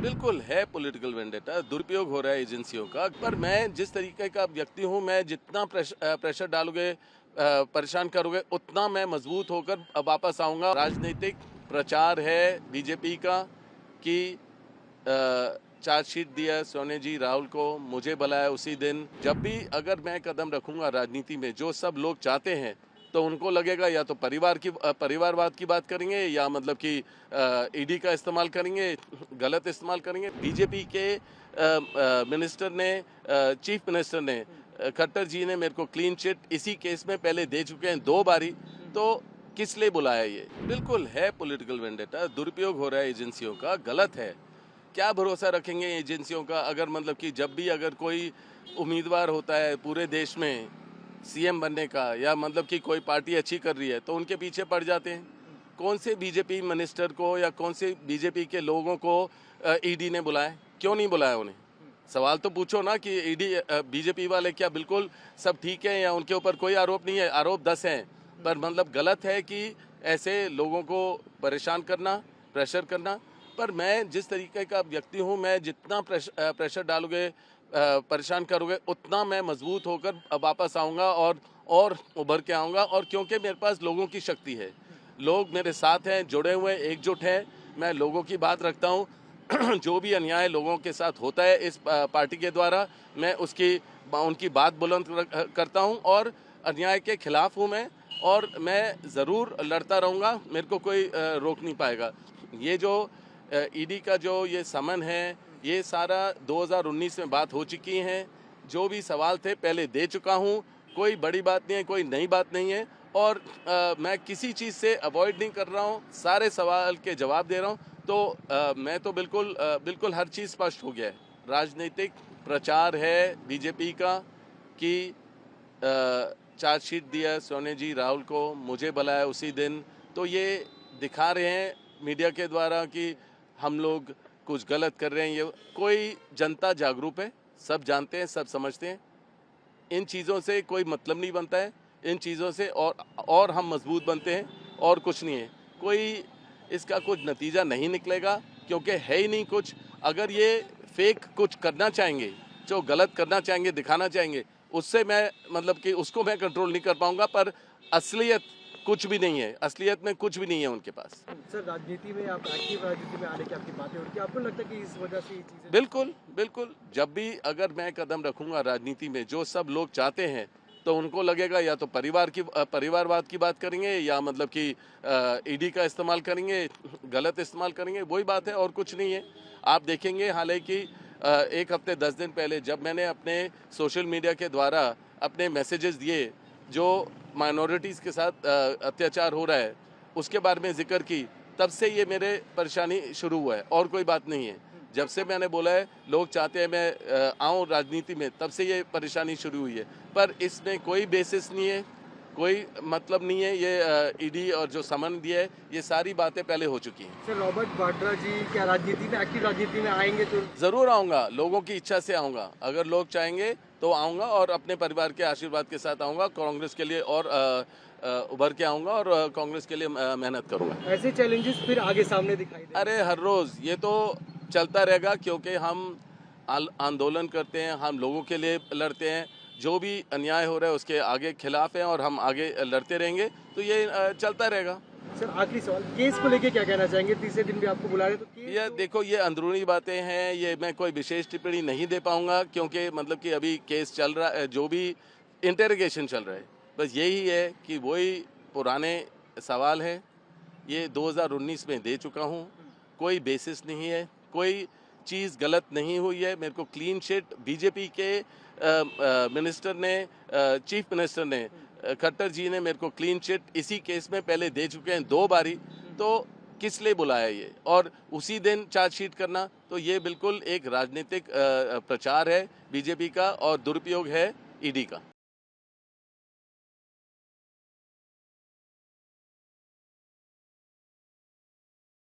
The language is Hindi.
बिल्कुल है पॉलिटिकल वेंडेटा, दुरुपयोग हो रहा है एजेंसियों का। पर मैं जिस तरीके का व्यक्ति हूँ, मैं जितना प्रेशर डालोगे, परेशान करोगे, उतना मैं मजबूत होकर वापस आऊँगा। राजनीतिक प्रचार है बीजेपी का कि चार्जशीट दिया सोने जी राहुल को, मुझे बुलाया उसी दिन। जब भी अगर मैं कदम रखूंगा राजनीति में, जो सब लोग चाहते हैं, तो उनको लगेगा या तो परिवारवाद की बात करेंगे, या मतलब कि ईडी का इस्तेमाल करेंगे, गलत इस्तेमाल करेंगे। बीजेपी के मिनिस्टर ने, चीफ मिनिस्टर ने, खट्टर जी ने मेरे को क्लीन चिट इसी केस में पहले दे चुके हैं 2 बारी। तो किस लिए बुलाया ये? बिल्कुल है पॉलिटिकल वेंडेटा, दुरुपयोग हो रहा है एजेंसियों का, गलत है। क्या भरोसा रखेंगे एजेंसियों का? अगर मतलब कि जब भी अगर कोई उम्मीदवार होता है पूरे देश में सीएम बनने का, या मतलब कि कोई पार्टी अच्छी कर रही है, तो उनके पीछे पड़ जाते हैं। कौन से बीजेपी मिनिस्टर को या कौन से बीजेपी के लोगों को ईडी ने बुलाया? क्यों नहीं बुलाया उन्हें? सवाल तो पूछो ना कि ईडी, बीजेपी वाले क्या बिल्कुल सब ठीक है, या उनके ऊपर कोई आरोप नहीं है? आरोप 10 हैं, पर मतलब गलत है कि ऐसे लोगों को परेशान करना, प्रेशर करना। पर मैं जिस तरीके का व्यक्ति हूँ, मैं जितना प्रेशर डालोगे, परेशान करोगे, उतना मैं मजबूत होकर वापस आऊँगा और उभर के आऊँगा। और क्योंकि मेरे पास लोगों की शक्ति है, लोग मेरे साथ हैं, जुड़े हुए हैं, एकजुट हैं। मैं लोगों की बात रखता हूँ। जो भी अन्याय लोगों के साथ होता है इस पार्टी के द्वारा, मैं उनकी बात बुलंद करता हूँ, और अन्याय के खिलाफ हूँ मैं, और मैं ज़रूर लड़ता रहूँगा। मेरे को कोई रोक नहीं पाएगा। ये जो ईडी का जो ये समन है, ये सारा 2019 में बात हो चुकी है। जो भी सवाल थे पहले दे चुका हूँ। कोई बड़ी बात नहीं है, कोई नई बात नहीं है, और मैं किसी चीज़ से अवॉइड नहीं कर रहा हूँ, सारे सवाल के जवाब दे रहा हूँ। तो मैं तो बिल्कुल हर चीज़ स्पष्ट हो गया है। राजनीतिक प्रचार है बीजेपी का कि चार्जशीट दिया सोने जी राहुल को, मुझे बुलाया उसी दिन। तो ये दिखा रहे हैं मीडिया के द्वारा कि हम लोग कुछ गलत कर रहे हैं। ये कोई जनता जागरूक है, सब जानते हैं, सब समझते हैं। इन चीज़ों से कोई मतलब नहीं बनता है। इन चीज़ों से और हम मजबूत बनते हैं, और कुछ नहीं है। कोई इसका कुछ नतीजा नहीं निकलेगा, क्योंकि है ही नहीं कुछ। अगर ये फेक कुछ करना चाहेंगे, जो गलत करना चाहेंगे, दिखाना चाहेंगे, उससे मैं मतलब कि उसको मैं कंट्रोल नहीं कर पाऊंगा। पर असलियत कुछ भी नहीं है, असलियत में कुछ भी नहीं है उनके पास। सर, राजनीति में आप एक्टिव राजनीति में आने की आपकी बातें हो रही है, आपको लगता है कि इस वजह से ये चीज़ें? बिल्कुल। जब भी अगर मैं कदम रखूंगा राजनीति में, जो सब लोग चाहते हैं, तो उनको लगेगा या तो परिवारवाद की बात करेंगे, या मतलब कि ईडी का इस्तेमाल करेंगे, गलत इस्तेमाल करेंगे। वही बात है, और कुछ नहीं है। आप देखेंगे हालांकि 1 हफ्ते 10 दिन पहले जब मैंने अपने सोशल मीडिया के द्वारा अपने मैसेजेस दिए, जो माइनॉरिटीज़ के साथ अत्याचार हो रहा है उसके बारे में जिक्र की, तब से ये मेरे परेशानी शुरू हुआ है, और कोई बात नहीं है। जब से मैंने बोला है लोग चाहते हैं मैं आऊँ राजनीति में, तब से ये परेशानी शुरू हुई है। पर इसमें कोई बेसिस नहीं है, कोई मतलब नहीं है। ये ईडी और जो समन दिया है, ये सारी बातें पहले हो चुकी हैं। सर, रॉबर्ट वाड्रा जी क्या राजनीति में, एक्टिव राजनीति में आएंगे तो? ज़रूर आऊँगा, लोगों की इच्छा से आऊँगा। अगर लोग चाहेंगे तो आऊँगा, और अपने परिवार के आशीर्वाद के साथ आऊँगा। कांग्रेस के लिए और उभर के आऊँगा, और कांग्रेस के लिए मेहनत करूँगा। ऐसे चैलेंजेस फिर आगे सामने दिखाई दे? अरे हर रोज़ ये तो चलता रहेगा, क्योंकि हम आंदोलन करते हैं, हम लोगों के लिए लड़ते हैं। जो भी अन्याय हो रहा है उसके आगे खिलाफ हैं, और हम आगे लड़ते रहेंगे। तो ये चलता रहेगा। सर, आखिरी सवाल, केस को लेके क्या कहना चाहेंगे? तीसरे दिन भी आपको बुला रहे, तो केस ये देखो, ये अंदरूनी बातें हैं, ये मैं कोई विशेष टिप्पणी नहीं दे पाऊंगा, क्योंकि मतलब कि अभी केस चल रहा है, जो भी इंटरोगेशन चल रहा है। बस यही है कि वही पुराने सवाल हैं। ये 2019 में दे चुका हूँ, कोई बेसिस नहीं है, कोई चीज़ गलत नहीं हुई है। मेरे को क्लीन चिट बीजेपी के मिनिस्टर ने, चीफ मिनिस्टर ने, खट्टर जी ने मेरे को क्लीन चिट इसी केस में पहले दे चुके हैं 2 बारी। तो किस लिए बुलाया ये, और उसी दिन चार्जशीट करना? तो ये बिल्कुल एक राजनीतिक प्रचार है बीजेपी का, और दुरुपयोग है ईडी का।